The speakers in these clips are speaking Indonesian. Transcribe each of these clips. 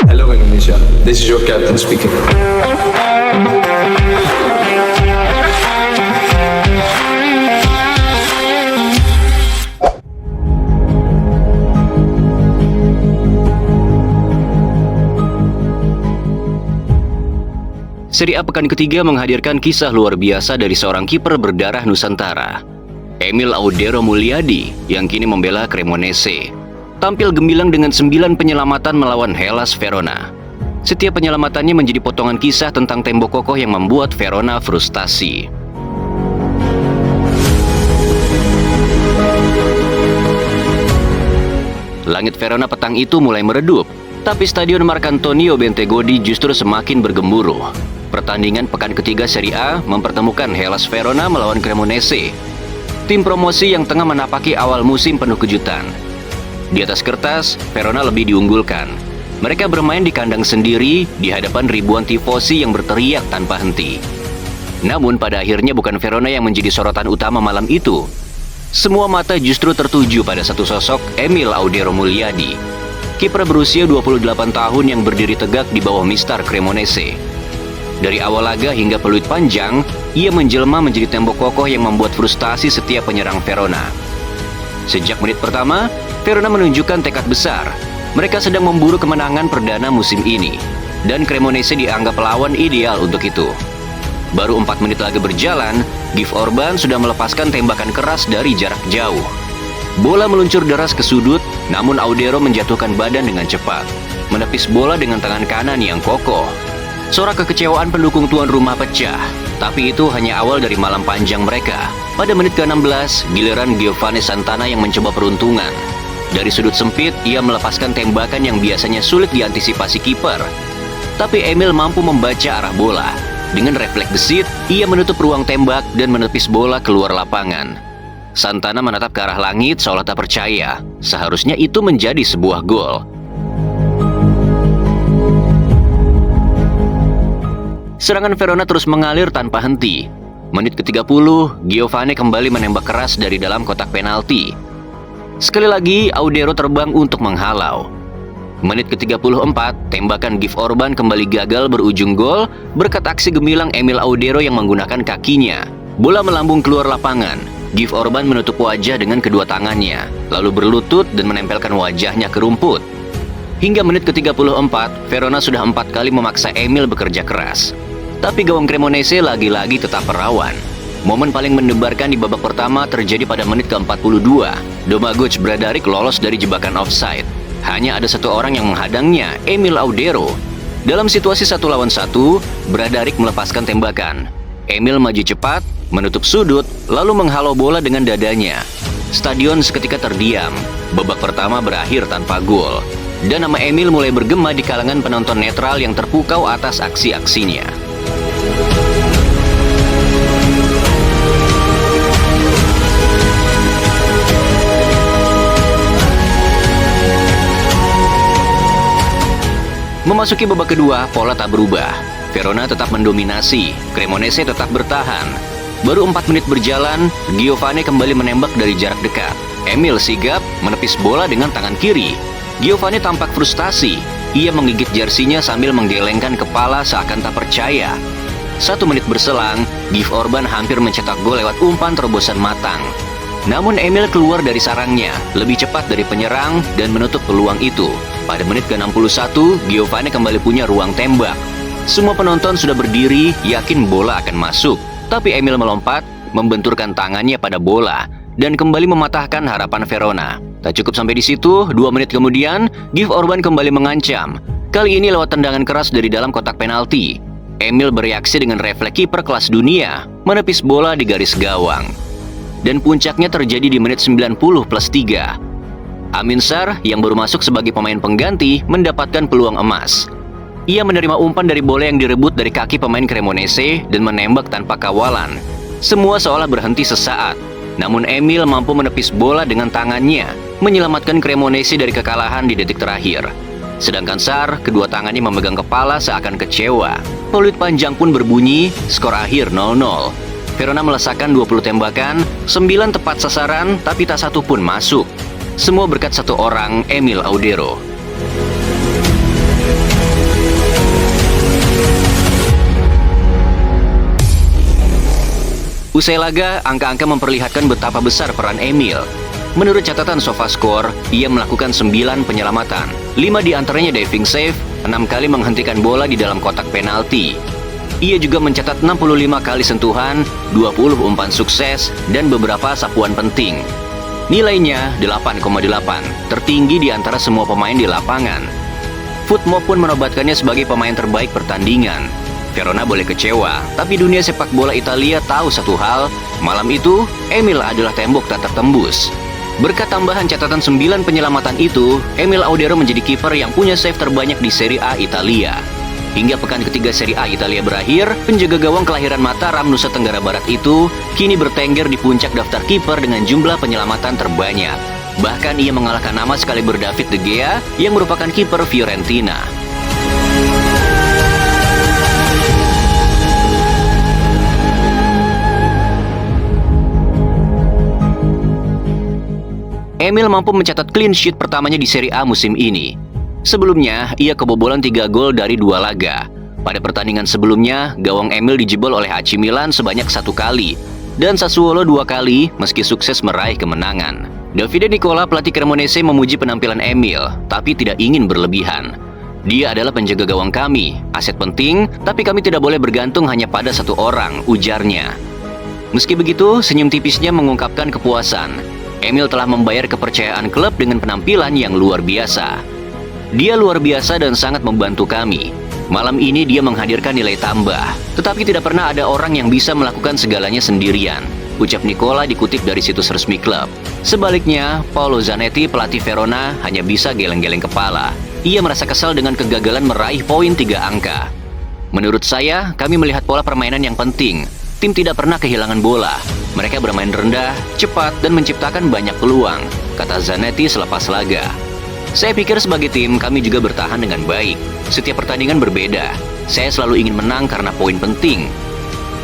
Hello Indonesia, this is your captain speaking. Seri A pekan ketiga menghadirkan kisah luar biasa dari seorang kiper berdarah Nusantara, Emil Audero Mulyadi, yang kini membela Cremonese. Tampil gemilang dengan 9 penyelamatan melawan Hellas Verona. Setiap penyelamatannya menjadi potongan kisah tentang tembok kokoh yang membuat Verona frustasi. Langit Verona petang itu mulai meredup, tapi Stadion Marcantonio Bentegodi justru semakin bergemuruh. Pertandingan pekan ketiga Serie A mempertemukan Hellas Verona melawan Cremonese, tim promosi yang tengah menapaki awal musim penuh kejutan. Di atas kertas, Verona lebih diunggulkan. Mereka bermain di kandang sendiri di hadapan ribuan tifosi yang berteriak tanpa henti. Namun pada akhirnya bukan Verona yang menjadi sorotan utama malam itu. Semua mata justru tertuju pada satu sosok, Emil Audero Mulyadi, kiper berusia 28 tahun yang berdiri tegak di bawah mistar Cremonese. Dari awal laga hingga peluit panjang, ia menjelma menjadi tembok kokoh yang membuat frustasi setiap penyerang Verona. Sejak menit pertama, Verona menunjukkan tekad besar. Mereka sedang memburu kemenangan perdana musim ini, dan Cremonese dianggap lawan ideal untuk itu. Baru 4 menit laga berjalan, Gif Orban sudah melepaskan tembakan keras dari jarak jauh. Bola meluncur deras ke sudut, namun Audero menjatuhkan badan dengan cepat, menepis bola dengan tangan kanan yang kokoh. Sorak kekecewaan pendukung tuan rumah pecah, tapi itu hanya awal dari malam panjang mereka. Pada menit ke-16, giliran Giovanni Santana yang mencoba peruntungan. Dari sudut sempit, ia melepaskan tembakan yang biasanya sulit diantisipasi kiper. Tapi Emil mampu membaca arah bola. Dengan refleks gesit, ia menutup ruang tembak dan menepis bola keluar lapangan. Santana menatap ke arah langit seolah tak percaya. Seharusnya itu menjadi sebuah gol. Serangan Verona terus mengalir tanpa henti. Menit ke-30, Giovanni kembali menembak keras dari dalam kotak penalti. Sekali lagi, Audero terbang untuk menghalau. Menit ke-34, tembakan Gif Orban kembali gagal berujung gol berkat aksi gemilang Emil Audero yang menggunakan kakinya. Bola melambung keluar lapangan. Gif Orban menutup wajah dengan kedua tangannya, lalu berlutut dan menempelkan wajahnya ke rumput. Hingga menit ke-34, Verona sudah 4 kali memaksa Emil bekerja keras. Tapi gawang Cremonese lagi-lagi tetap merawan. Momen paling mendebarkan di babak pertama terjadi pada menit ke-42. Domagoj Bradarik lolos dari jebakan offside. Hanya ada satu orang yang menghadangnya, Emil Audero. Dalam situasi 1 lawan 1, Bradarik melepaskan tembakan. Emil maju cepat, menutup sudut, lalu menghalau bola dengan dadanya. Stadion seketika terdiam. Babak pertama berakhir tanpa gol. Dan nama Emil mulai bergema di kalangan penonton netral yang terpukau atas aksi-aksinya. Memasuki babak kedua, pola tak berubah. Verona tetap mendominasi, Cremonese tetap bertahan. Baru 4 menit berjalan, Giovanni kembali menembak dari jarak dekat. Emil sigap menepis bola dengan tangan kiri. Giovanni tampak frustasi. Ia menggigit jersinya sambil menggelengkan kepala seakan tak percaya. 1 menit berselang, Gif Orban hampir mencetak gol lewat umpan terobosan matang. Namun Emil keluar dari sarangnya, lebih cepat dari penyerang dan menutup peluang itu. Pada menit ke-61, Giovanni kembali punya ruang tembak. Semua penonton sudah berdiri, yakin bola akan masuk. Tapi Emil melompat, membenturkan tangannya pada bola, dan kembali mematahkan harapan Verona. Tak cukup sampai di situ, 2 menit kemudian, Gif Orban kembali mengancam. Kali ini lewat tendangan keras dari dalam kotak penalti. Emil bereaksi dengan refleks kiper kelas dunia, menepis bola di garis gawang. Dan puncaknya terjadi di menit 90+3. Amin Sarr yang baru masuk sebagai pemain pengganti mendapatkan peluang emas. Ia menerima umpan dari bola yang direbut dari kaki pemain Cremonese dan menembak tanpa kawalan. Semua seolah berhenti sesaat. Namun Emil mampu menepis bola dengan tangannya, menyelamatkan Cremonese dari kekalahan di detik terakhir. Sedangkan Sarr, kedua tangannya memegang kepala seakan kecewa. Peluit panjang pun berbunyi, skor akhir 0-0. Verona melesakkan 20 tembakan, 9 tepat sasaran, tapi tak satu pun masuk. Semua berkat satu orang, Emil Audero. Usai laga, angka-angka memperlihatkan betapa besar peran Emil. Menurut catatan SofaScore, ia melakukan 9 penyelamatan. 5 diantaranya diving save, 6 kali menghentikan bola di dalam kotak penalti. Ia juga mencatat 65 kali sentuhan, 20 umpan sukses, dan beberapa sapuan penting. Nilainya 8,8, tertinggi di antara semua pemain di lapangan. Footmo pun menobatkannya sebagai pemain terbaik pertandingan. Verona boleh kecewa, tapi dunia sepak bola Italia tahu satu hal, malam itu Emil adalah tembok tak tertembus. Berkat tambahan catatan 9 penyelamatan itu, Emil Audero menjadi kiper yang punya save terbanyak di Serie A Italia. Hingga pekan ketiga Serie A Italia berakhir, penjaga gawang kelahiran Mataram, Nusa Tenggara Barat itu kini bertengger di puncak daftar kiper dengan jumlah penyelamatan terbanyak. Bahkan ia mengalahkan nama Excalibur David De Gea yang merupakan kiper Fiorentina. Emil mampu mencatat clean sheet pertamanya di Serie A musim ini. Sebelumnya, ia kebobolan 3 gol dari 2 laga. Pada pertandingan sebelumnya, gawang Emil dijebol oleh AC Milan sebanyak 1 kali, dan Sassuolo 2 kali meski sukses meraih kemenangan. Davide Nicola, pelatih Cremonese, memuji penampilan Emil, tapi tidak ingin berlebihan. Dia adalah penjaga gawang kami, aset penting, tapi kami tidak boleh bergantung hanya pada satu orang, ujarnya. Meski begitu, senyum tipisnya mengungkapkan kepuasan. Emil telah membayar kepercayaan klub dengan penampilan yang luar biasa. Dia luar biasa dan sangat membantu kami. Malam ini dia menghadirkan nilai tambah, tetapi tidak pernah ada orang yang bisa melakukan segalanya sendirian, ucap Nicola dikutip dari situs resmi klub. Sebaliknya, Paolo Zanetti, pelatih Verona, hanya bisa geleng-geleng kepala. Ia merasa kesal dengan kegagalan meraih poin 3 angka. Menurut saya, kami melihat pola permainan yang penting. Tim tidak pernah kehilangan bola. Mereka bermain rendah, cepat, dan menciptakan banyak peluang, kata Zanetti selepas laga. Saya pikir sebagai tim, kami juga bertahan dengan baik. Setiap pertandingan berbeda. Saya selalu ingin menang karena poin penting.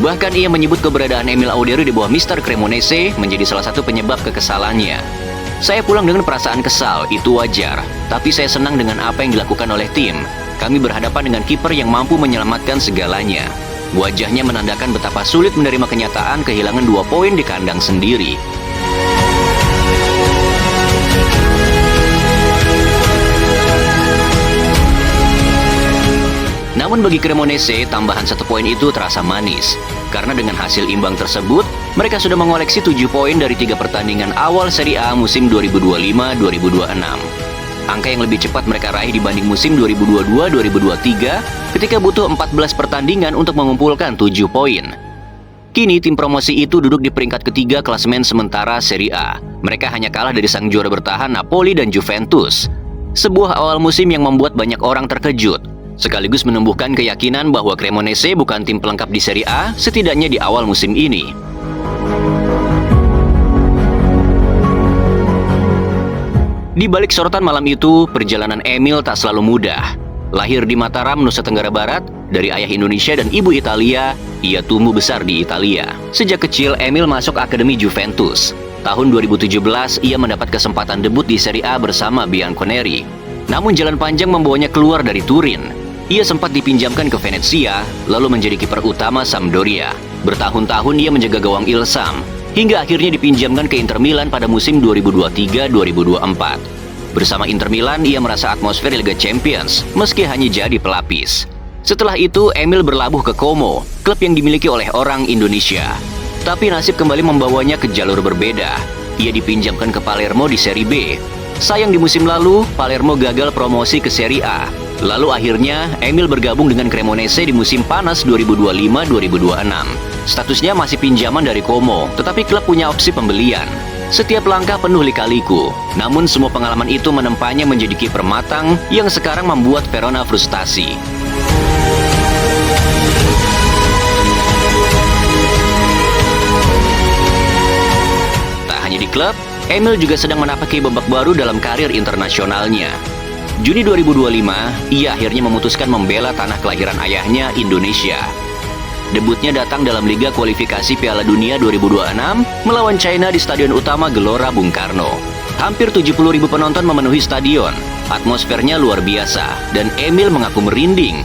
Bahkan ia menyebut keberadaan Emil Audero di bawah Mister Cremonese menjadi salah satu penyebab kekesalannya. Saya pulang dengan perasaan kesal, itu wajar. Tapi saya senang dengan apa yang dilakukan oleh tim. Kami berhadapan dengan kiper yang mampu menyelamatkan segalanya. Wajahnya menandakan betapa sulit menerima kenyataan kehilangan 2 poin di kandang sendiri. Namun bagi Cremonese, tambahan 1 poin itu terasa manis. Karena dengan hasil imbang tersebut, mereka sudah mengoleksi 7 poin dari 3 pertandingan awal Serie A musim 2025-2026. Angka yang lebih cepat mereka raih dibanding musim 2022-2023 ketika butuh 14 pertandingan untuk mengumpulkan 7 poin. Kini tim promosi itu duduk di peringkat ketiga klasemen sementara Serie A. Mereka hanya kalah dari sang juara bertahan Napoli dan Juventus. Sebuah awal musim yang membuat banyak orang terkejut, sekaligus menumbuhkan keyakinan bahwa Cremonese bukan tim pelengkap di Serie A setidaknya di awal musim ini. Di balik sorotan malam itu, perjalanan Emil tak selalu mudah. Lahir di Mataram, Nusa Tenggara Barat, dari ayah Indonesia dan ibu Italia, ia tumbuh besar di Italia. Sejak kecil, Emil masuk Akademi Juventus. Tahun 2017, ia mendapat kesempatan debut di Serie A bersama Bianconeri. Namun jalan panjang membawanya keluar dari Turin. Ia sempat dipinjamkan ke Venezia, lalu menjadi kiper utama Sampdoria. Bertahun-tahun ia menjaga gawang Ilsam, hingga akhirnya dipinjamkan ke Inter Milan pada musim 2023-2024. Bersama Inter Milan, ia merasa atmosfer Liga Champions, meski hanya jadi pelapis. Setelah itu, Emil berlabuh ke Como, klub yang dimiliki oleh orang Indonesia. Tapi nasib kembali membawanya ke jalur berbeda. Ia dipinjamkan ke Palermo di Serie B. Sayang di musim lalu, Palermo gagal promosi ke Serie A. Lalu akhirnya, Emil bergabung dengan Cremonese di musim panas 2025-2026. Statusnya masih pinjaman dari Como, tetapi klub punya opsi pembelian. Setiap langkah penuh lika-liku, namun semua pengalaman itu menempanya menjadi kiper matang yang sekarang membuat Verona frustasi. Tak hanya di klub, Emil juga sedang menapaki babak baru dalam karir internasionalnya. Juni 2025, ia akhirnya memutuskan membela tanah kelahiran ayahnya, Indonesia. Debutnya datang dalam Liga Kualifikasi Piala Dunia 2026 melawan China di Stadion Utama Gelora Bung Karno. Hampir 70.000 penonton memenuhi stadion. Atmosfernya luar biasa, dan Emil mengaku merinding.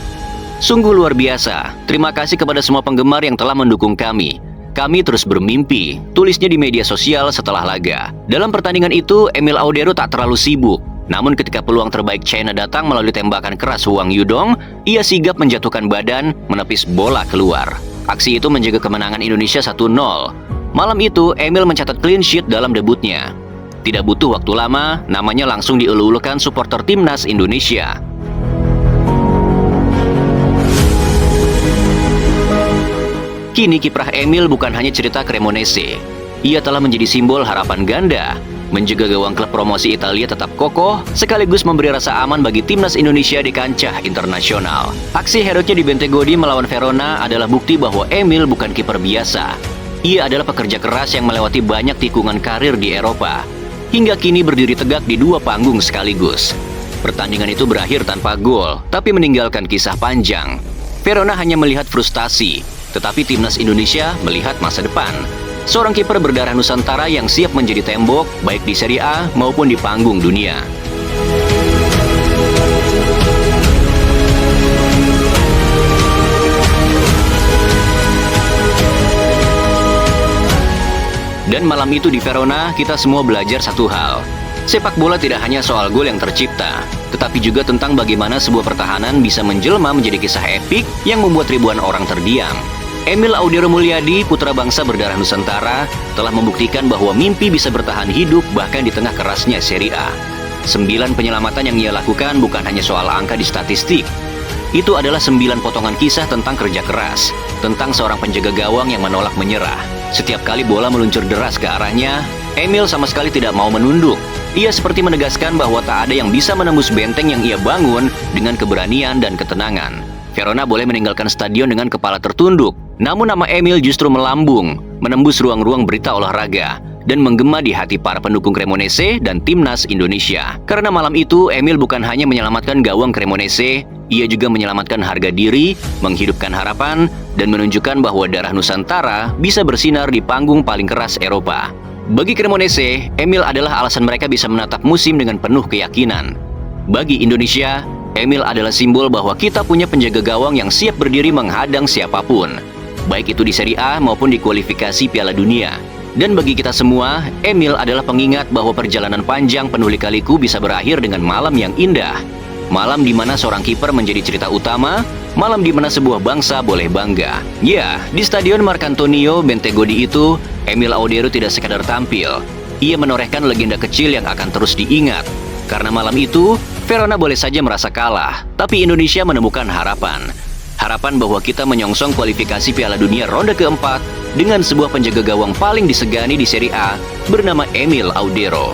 Sungguh luar biasa. Terima kasih kepada semua penggemar yang telah mendukung kami. Kami terus bermimpi, tulisnya di media sosial setelah laga. Dalam pertandingan itu, Emil Audero tak terlalu sibuk. Namun ketika peluang terbaik China datang melalui tembakan keras Hwang Yudong, ia sigap menjatuhkan badan, menepis bola keluar. Aksi itu menjaga kemenangan Indonesia 1-0. Malam itu, Emil mencatat clean sheet dalam debutnya. Tidak butuh waktu lama, namanya langsung dielu-elukan supporter timnas Indonesia. Kini kiprah Emil bukan hanya cerita Cremonese. Ia telah menjadi simbol harapan ganda, menjaga gawang klub promosi Italia tetap kokoh, sekaligus memberi rasa aman bagi timnas Indonesia di kancah internasional. Aksi heroiknya di Bentegodi melawan Verona adalah bukti bahwa Emil bukan kiper biasa. Ia adalah pekerja keras yang melewati banyak tikungan karir di Eropa. Hingga kini berdiri tegak di dua panggung sekaligus. Pertandingan itu berakhir tanpa gol, tapi meninggalkan kisah panjang. Verona hanya melihat frustasi, tetapi timnas Indonesia melihat masa depan. Seorang kiper berdarah Nusantara yang siap menjadi tembok, baik di Serie A maupun di panggung dunia. Dan malam itu di Verona, kita semua belajar satu hal. Sepak bola tidak hanya soal gol yang tercipta, tetapi juga tentang bagaimana sebuah pertahanan bisa menjelma menjadi kisah epik yang membuat ribuan orang terdiam. Emil Audero Mulyadi, putra bangsa berdarah Nusantara, telah membuktikan bahwa mimpi bisa bertahan hidup bahkan di tengah kerasnya Serie A. 9 penyelamatan yang ia lakukan bukan hanya soal angka di statistik. Itu adalah 9 potongan kisah tentang kerja keras, tentang seorang penjaga gawang yang menolak menyerah. Setiap kali bola meluncur deras ke arahnya, Emil sama sekali tidak mau menunduk. Ia seperti menegaskan bahwa tak ada yang bisa menembus benteng yang ia bangun dengan keberanian dan ketenangan. Verona boleh meninggalkan stadion dengan kepala tertunduk, namun nama Emil justru melambung, menembus ruang-ruang berita olahraga, dan menggema di hati para pendukung Cremonese dan timnas Indonesia. Karena malam itu, Emil bukan hanya menyelamatkan gawang Cremonese, ia juga menyelamatkan harga diri, menghidupkan harapan, dan menunjukkan bahwa darah Nusantara bisa bersinar di panggung paling keras Eropa. Bagi Cremonese, Emil adalah alasan mereka bisa menatap musim dengan penuh keyakinan. Bagi Indonesia, Emil adalah simbol bahwa kita punya penjaga gawang yang siap berdiri menghadang siapapun, baik itu di Serie A maupun di kualifikasi Piala Dunia. Dan bagi kita semua, Emil adalah pengingat bahwa perjalanan panjang penuh lika-liku bisa berakhir dengan malam yang indah. Malam di mana seorang kiper menjadi cerita utama, malam di mana sebuah bangsa boleh bangga. Ya, di Stadion Marcantonio Bentegodi itu, Emil Audero tidak sekadar tampil. Ia menorehkan legenda kecil yang akan terus diingat. Karena malam itu, Verona boleh saja merasa kalah, tapi Indonesia menemukan harapan. Harapan bahwa kita menyongsong kualifikasi Piala Dunia ronde keempat dengan sebuah penjaga gawang paling disegani di Serie A bernama Emil Audero.